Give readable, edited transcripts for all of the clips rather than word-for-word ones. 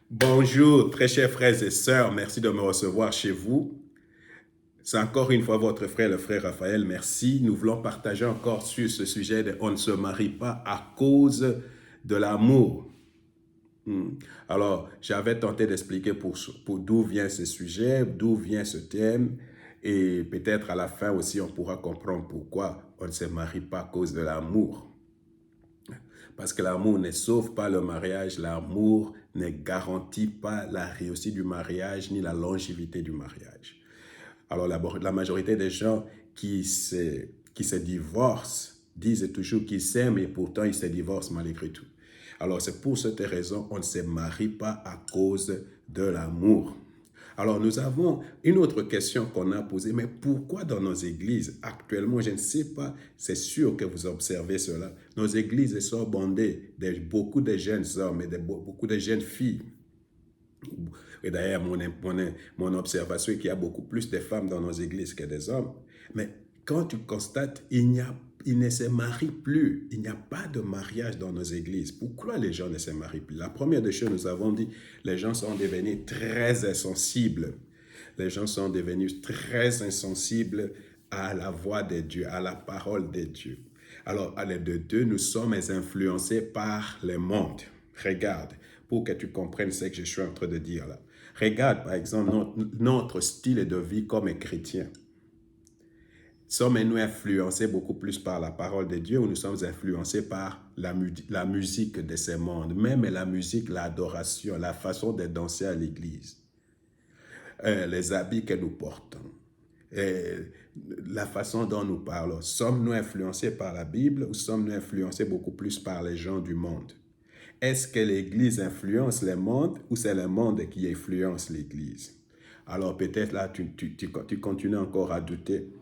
Bonjour, très chers frères et sœurs, merci de me recevoir chez vous. C'est encore une fois votre frère, le frère Raphaël, merci. Nous voulons partager encore sur ce sujet de on ne se marie pas à cause de l'amour. Hmm. Alors, j'avais tenté d'expliquer pour d'où vient ce sujet, d'où vient ce thème, et peut-être à la fin aussi on pourra comprendre pourquoi on ne se marie pas à cause de l'amour. Parce que l'amour ne sauve pas le mariage, l'amour ne garantit pas la réussite du mariage ni la longévité du mariage. Alors la majorité des gens qui se divorcent disent toujours qu'ils s'aiment et pourtant ils se divorcent malgré tout. Alors c'est pour cette raison on ne se marie pas à cause de l'amour. Alors, nous avons une autre question qu'on a posée, mais pourquoi dans nos églises, actuellement, je ne sais pas, c'est sûr que vous observez cela, nos églises sont bondées de beaucoup de jeunes hommes et de beaucoup de jeunes filles. Et d'ailleurs, mon observation est qu'il y a beaucoup plus de femmes dans nos églises que des hommes. Mais quand tu constates, il ne se marient plus. Il n'y a pas de mariage dans nos églises. Pourquoi les gens ne se marient plus? La première des choses, nous avons dit, les gens sont devenus très insensibles. Les gens sont devenus très insensibles à la voix de Dieu, à la parole de Dieu. Alors, à l'aide de Dieu, nous sommes influencés par le monde. Regarde, pour que tu comprennes ce que je suis en train de dire là. Regarde, par exemple, notre style de vie comme chrétien. Sommes-nous influencés beaucoup plus par la parole de Dieu ou nous sommes influencés par la musique de ce monde, même la musique, l'adoration, la façon de danser à l'église, les habits que nous portons, la façon dont nous parlons. Sommes-nous influencés par la Bible ou sommes-nous influencés beaucoup plus par les gens du monde? Est-ce que l'Église influence le monde ou c'est le monde qui influence l'Église? Alors peut-être là, tu continues encore à douter.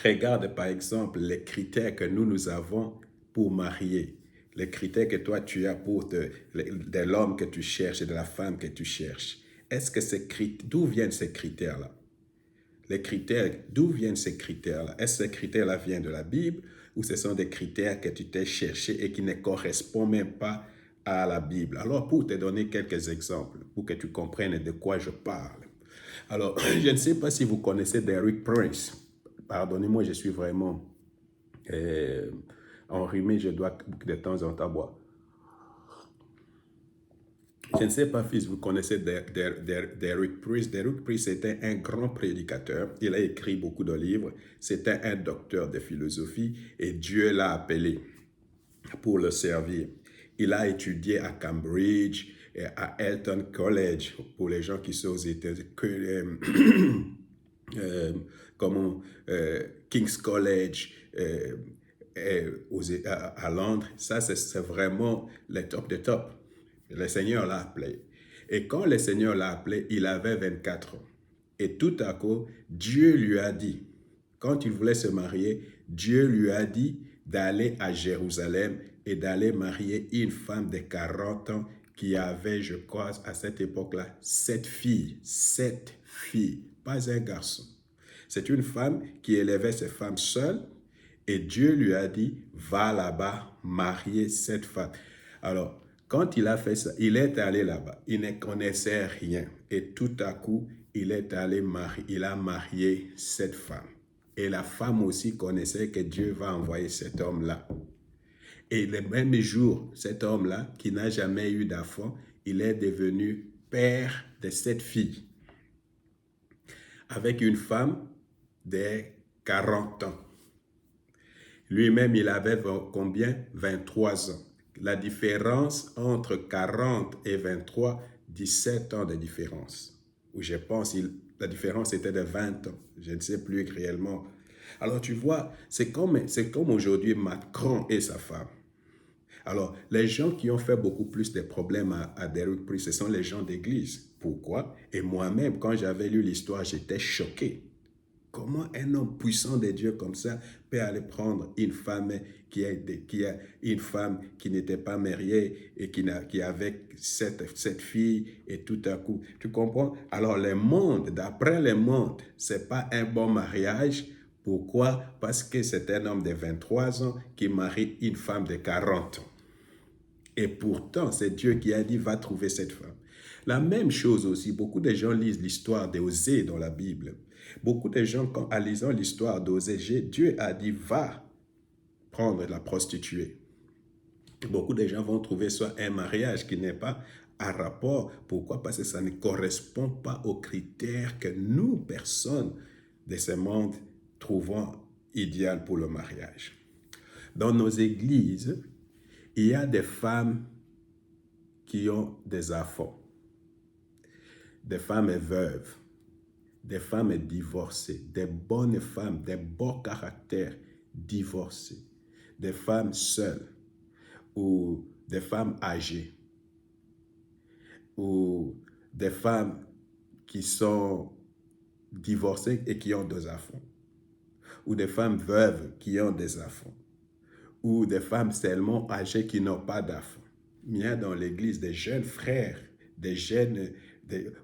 Regarde par exemple les critères que nous avons pour marier. Les critères que toi tu as de l'homme que tu cherches et de la femme que tu cherches. Est-ce que d'où viennent ces critères-là? Les critères, d'où viennent ces critères-là? Est-ce que ces critères-là viennent de la Bible ou ce sont des critères que tu t'es cherchés et qui ne correspondent même pas à la Bible? Alors, pour te donner quelques exemples, pour que tu comprennes de quoi je parle. Alors, je ne sais pas si vous connaissez Derek Prince. Pardonnez-moi, je suis vraiment enrhumé, je dois de temps en temps boire. Je ne sais pas si vous connaissez Derek Prince. Derek Prince était un grand prédicateur. Il a écrit beaucoup de livres. C'était un docteur de philosophie et Dieu l'a appelé pour le servir. Il a étudié à Cambridge et à Elton College pour les gens qui sont aux États-Unis. King's College à Londres. Ça, c'est vraiment le top de top. Le Seigneur l'a appelé. Et quand le Seigneur l'a appelé, il avait 24 ans. Et tout à coup, Dieu lui a dit, quand il voulait se marier, Dieu lui a dit d'aller à Jérusalem et d'aller marier une femme de 40 ans qui avait, je crois, à cette époque-là, 7 filles. 7 filles, pas un garçon. C'est une femme qui élevait ses femmes seules et Dieu lui a dit, va là-bas marier cette femme. Alors, quand il a fait ça, il est allé là-bas. Il ne connaissait rien. Et tout à coup, il a marié cette femme. Et la femme aussi connaissait que Dieu va envoyer cet homme-là. Et le même jour, cet homme-là, qui n'a jamais eu d'enfant, il est devenu père de cette fille. Avec une femme de 40 ans. Lui-même, il avait combien? 23 ans. La différence entre 40 et 23, 17 ans de différence. Ou je pense que la différence était de 20 ans. Je ne sais plus réellement. Alors tu vois, c'est comme aujourd'hui Macron et sa femme. Alors, les gens qui ont fait beaucoup plus de problèmes à Derek Prince, ce sont les gens d'église. Pourquoi? Et moi-même, quand j'avais lu l'histoire, j'étais choqué. Comment un homme puissant de Dieu comme ça peut aller prendre une femme une femme qui n'était pas mariée et qui avait cette fille et tout à coup, tu comprends? Alors le monde, d'après le monde, c'est pas un bon mariage. Pourquoi? Parce que c'est un homme de 23 ans qui marie une femme de 40 ans. Et pourtant, c'est Dieu qui a dit, va trouver cette femme. La même chose aussi, beaucoup de gens lisent l'histoire d'Osée dans la Bible. Beaucoup de gens, en lisant l'histoire d'Osée, Dieu a dit, va prendre la prostituée. Beaucoup de gens vont trouver ça un mariage qui n'est pas à rapport. Pourquoi? Parce que ça ne correspond pas aux critères que nous, personnes de ce monde, trouvons idéal pour le mariage. Dans nos églises, il y a des femmes qui ont des enfants, des femmes veuves, des femmes divorcées, des bonnes femmes, des beaux caractères divorcés, des femmes seules ou des femmes âgées ou des femmes qui sont divorcées et qui ont des enfants ou des femmes veuves qui ont des enfants ou des femmes seulement âgées qui n'ont pas d'enfants. Il y a dans l'Église des jeunes frères, des jeunes,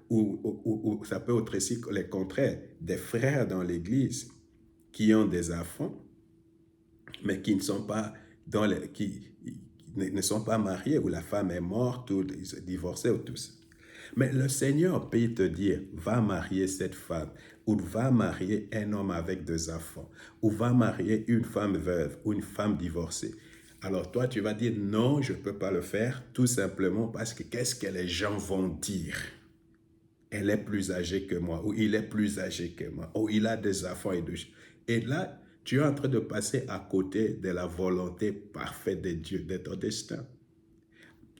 ou ça peut être aussi le contraire, des frères dans l'Église qui ont des enfants, mais qui ne sont pas, qui ne sont pas mariés, ou la femme est morte, ou divorcée, ou tout ça. Mais le Seigneur peut te dire, va marier cette femme, ou va marier un homme avec deux enfants, ou va marier une femme veuve, ou une femme divorcée. Alors toi, tu vas dire, non, je ne peux pas le faire, tout simplement parce que qu'est-ce que les gens vont dire? Elle est plus âgée que moi, ou il est plus âgé que moi, ou il a des enfants et là, tu es en train de passer à côté de la volonté parfaite de Dieu, de ton destin.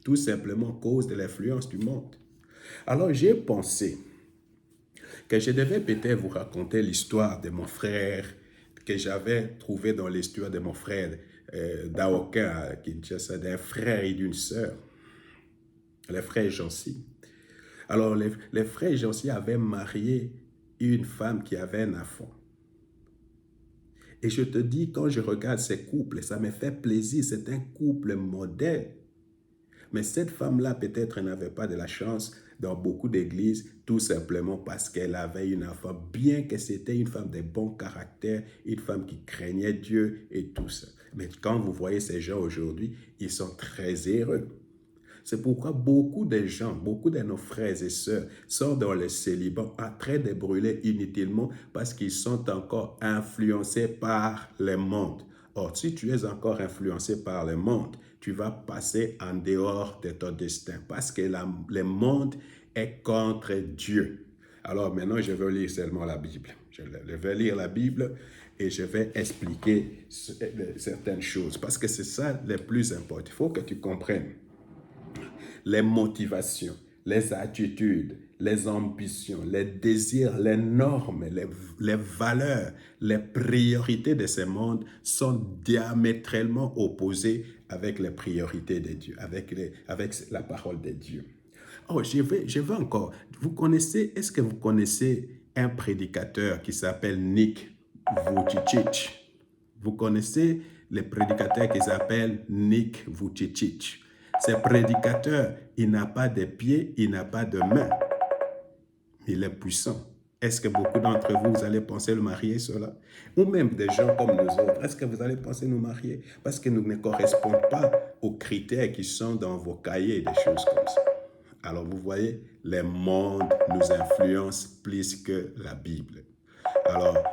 Tout simplement à cause de l'influence du monde. Alors j'ai pensé que je devais peut-être vous raconter l'histoire de mon frère, que j'avais trouvé dans l'histoire de mon frère d'Aoka à Kinshasa, d'un frère et d'une sœur, le frère Jancy. Alors les frères Jancy avaient marié une femme qui avait un enfant. Et je te dis, quand je regarde ces couples, ça me fait plaisir, c'est un couple modèle. Mais cette femme-là, peut-être, n'avait pas de la chance dans beaucoup d'églises, tout simplement parce qu'elle avait une enfant, bien que c'était une femme de bon caractère, une femme qui craignait Dieu et tout ça. Mais quand vous voyez ces gens aujourd'hui, ils sont très heureux. C'est pourquoi beaucoup de gens, beaucoup de nos frères et sœurs sont dans le célibat en train de brûler inutilement parce qu'ils sont encore influencés par le monde. Or, si tu es encore influencé par le monde, tu vas passer en dehors de ton destin parce que le monde est contre Dieu. Alors maintenant, je vais lire seulement la Bible. Je vais lire la Bible et je vais expliquer certaines choses parce que c'est ça le plus important. Il faut que tu comprennes les motivations, les attitudes, les ambitions, les désirs, les normes, les valeurs, les priorités de ce monde sont diamétralement opposées avec les priorités de Dieu, avec la parole de Dieu. Oh, je vais encore. Est-ce que vous connaissez un prédicateur qui s'appelle Nick Vujicic? Vous connaissez le prédicateur qui s'appelle Nick Vujicic? Ce prédicateur, il n'a pas de pieds, il n'a pas de mains. Il est puissant. Est-ce que beaucoup d'entre vous, vous allez penser le marier, cela? Ou même des gens comme nous autres, est-ce que vous allez penser nous marier? Parce que nous ne correspondons pas aux critères qui sont dans vos cahiers, des choses comme ça. Alors vous voyez, le monde nous influence plus que la Bible. Alors,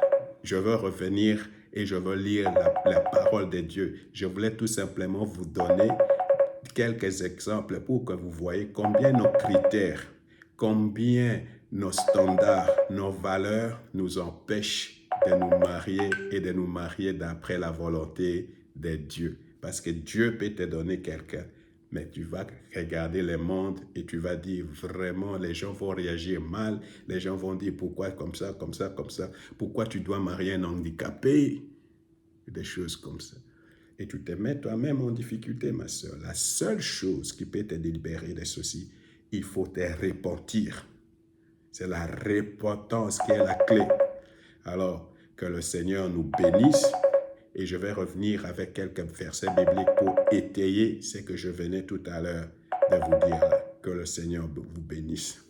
je veux revenir et je veux lire la parole de Dieu. Je voulais tout simplement vous donner quelques exemples pour que vous voyez combien nos critères, combien nos standards, nos valeurs nous empêchent de nous marier et de nous marier d'après la volonté de Dieu. Parce que Dieu peut te donner quelqu'un, mais tu vas regarder le monde et tu vas dire vraiment, les gens vont réagir mal, les gens vont dire pourquoi comme ça, comme ça, comme ça, pourquoi tu dois marier un handicapé, des choses comme ça. Et tu te mets toi-même en difficulté, ma soeur. La seule chose qui peut te libérer de ceci, il faut te repentir. C'est la repentance qui est la clé. Alors, que le Seigneur nous bénisse. Et je vais revenir avec quelques versets bibliques pour étayer ce que je venais tout à l'heure de vous dire là. Que le Seigneur vous bénisse.